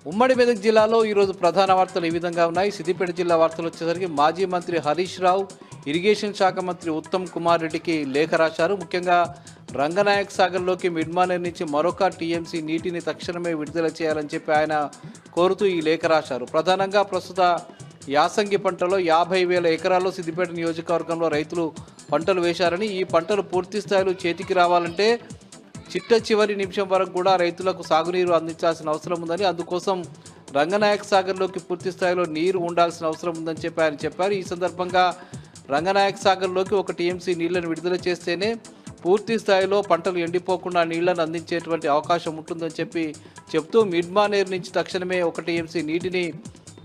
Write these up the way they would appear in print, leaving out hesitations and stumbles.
ఉమ్మడి మెదక్ జిల్లాలో ఈరోజు ప్రధాన వార్తలు ఈ విధంగా ఉన్నాయి. సిద్దిపేట జిల్లా వార్తలు వచ్చేసరికి మాజీ మంత్రి హరీష్ రావు ఇరిగేషన్ శాఖ మంత్రి ఉత్తమ్ కుమార్ రెడ్డికి లేఖ రాశారు. ముఖ్యంగా రంగనాయక్ సాగర్లోకి మిడ్మానేర్ నుంచి మరొక టీఎంసీ నీటిని తక్షణమే విడుదల చేయాలని చెప్పి ఆయన కోరుతూ ఈ లేఖ రాశారు. ప్రధానంగా ప్రస్తుత యాసంగి పంటలో 50,000 ఎకరాల్లో సిద్దిపేట నియోజకవర్గంలో రైతులు పంటలు వేశారని, ఈ పంటలు పూర్తి స్థాయిలో చేతికి రావాలంటే చిట్ట చివరి నిమిషం వరకు కూడా రైతులకు సాగునీరు అందించాల్సిన అవసరం ఉందని, అందుకోసం రంగనాయక్ సాగర్లోకి పూర్తి స్థాయిలో నీరు ఉండాల్సిన అవసరం ఉందని చెప్పి ఆయన చెప్పారు. ఈ సందర్భంగా రంగనాయక్ సాగర్లోకి ఒక టీఎంసీ నీళ్లను విడుదల చేస్తేనే పూర్తి స్థాయిలో పంటలు ఎండిపోకుండా నీళ్లను అందించేటువంటి అవకాశం ఉంటుందని చెప్తూ మిడ్మానేర్ నుంచి తక్షణమే ఒక టీఎంసీ నీటిని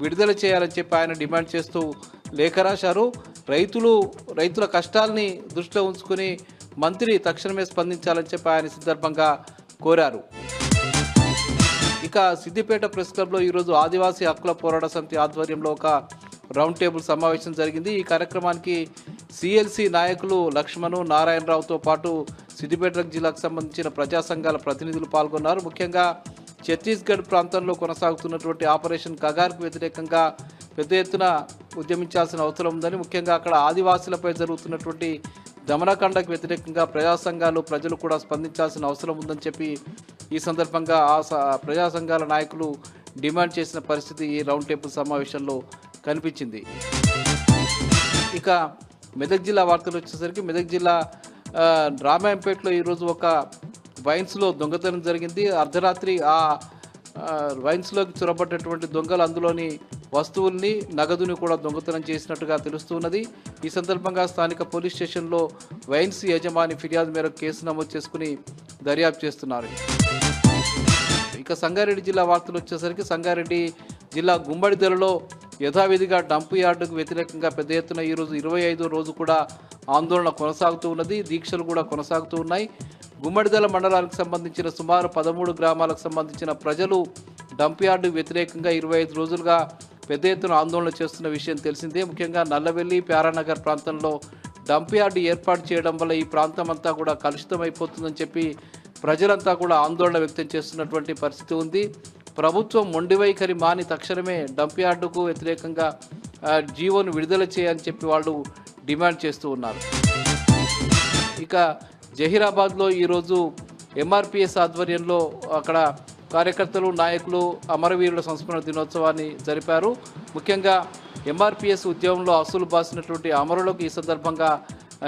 విడుదల చేయాలని చెప్పి ఆయన డిమాండ్ చేస్తూ లేఖ రాశారు. రైతుల కష్టాల్ని దృష్టిలో ఉంచుకుని మంత్రి తక్షణమే స్పందించాలని చెప్పి ఆయన సందర్భంగా కోరారు. ఇక సిద్దిపేట ప్రెస్ క్లబ్లో ఈరోజు ఆదివాసీ హక్కుల పోరాట సమితి ఆధ్వర్యంలో ఒక రౌండ్ టేబుల్ సమావేశం జరిగింది. ఈ కార్యక్రమానికి సిఎల్సి నాయకులు లక్ష్మణు, నారాయణరావుతో పాటు సిద్దిపేట జిల్లాకు సంబంధించిన ప్రజా సంఘాల ప్రతినిధులు పాల్గొన్నారు. ముఖ్యంగా ఛత్తీస్గఢ్ ప్రాంతంలో కొనసాగుతున్నటువంటి ఆపరేషన్ కగార్కు వ్యతిరేకంగా పెద్ద ఎత్తున ఉద్యమించాల్సిన అవసరం ఉందని, ముఖ్యంగా అక్కడ ఆదివాసులపై జరుగుతున్నటువంటి దమనకాండకు వ్యతిరేకంగా ప్రజా సంఘాలు ప్రజలు కూడా స్పందించాల్సిన అవసరం ఉందని చెప్పి ఈ సందర్భంగా ప్రజా సంఘాల నాయకులు డిమాండ్ చేసిన పరిస్థితి ఈ రౌండ్ టేబుల్ సమావేశంలో కనిపించింది. ఇక మెదక్ జిల్లా వార్తలు వచ్చేసరికి మెదక్ జిల్లా రామాయంపేటలో ఈరోజు ఒక వైన్స్లో దొంగతనం జరిగింది. అర్ధరాత్రి ఆ వైన్స్లోకి చొరబడ్డటువంటి దొంగలు అందులోని వస్తువుల్ని, నగదుని కూడా దొంగతనం చేసినట్టుగా తెలుస్తున్నది. ఈ సందర్భంగా స్థానిక పోలీస్ స్టేషన్లో వైన్స్ యజమాని ఫిర్యాదు మేరకు కేసు నమోదు చేసుకుని దర్యాప్తు చేస్తున్నారు. ఇక సంగారెడ్డి జిల్లా వార్తలు వచ్చేసరికి సంగారెడ్డి జిల్లా గుమ్మడిదలలో యథావిధిగా డంపు యార్డుకు వ్యతిరేకంగా పెద్ద ఎత్తున ఈరోజు 25వ రోజు కూడా ఆందోళన కొనసాగుతూ ఉన్నది. దీక్షలు కూడా కొనసాగుతూ ఉన్నాయి. గుమ్మడిదల మండలానికి సంబంధించిన సుమారు 13 గ్రామాలకు సంబంధించిన ప్రజలు డంప్ యార్డు వ్యతిరేకంగా 25 రోజులుగా పెద్ద ఎత్తున ఆందోళన చేస్తున్న విషయం తెలిసిందే. ముఖ్యంగా నల్లవెల్లి, ప్యారానగర్ ప్రాంతంలో డంప్ యార్డు ఏర్పాటు చేయడం వల్ల ఈ ప్రాంతం అంతా కూడా కలుషితమైపోతుందని చెప్పి ప్రజలంతా కూడా ఆందోళన వ్యక్తం చేస్తున్నటువంటి పరిస్థితి ఉంది. ప్రభుత్వం మొండి వైఖరి మాని తక్షణమే డంప్ యార్డుకు వ్యతిరేకంగా జీవోను విడుదల చేయని చెప్పి వాళ్ళు డిమాండ్ చేస్తూ ఉన్నారు. ఇక జహీరాబాద్లో ఈరోజు ఎంఆర్పిఎస్ ఆధ్వర్యంలో అక్కడ కార్యకర్తలు, నాయకులు అమరవీరుల సంస్మరణ దినోత్సవాన్ని జరిపారు. ముఖ్యంగా ఎంఆర్పిఎస్ ఉద్యమంలో అసలు బాసినటువంటి అమరులకు ఈ సందర్భంగా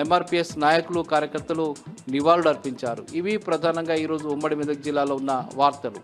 ఎంఆర్పిఎస్ నాయకులు, కార్యకర్తలు నివాళులు అర్పించారు. ఇవి ప్రధానంగా ఈరోజు ఉమ్మడి మెదక్ జిల్లాలో ఉన్న వార్తలు.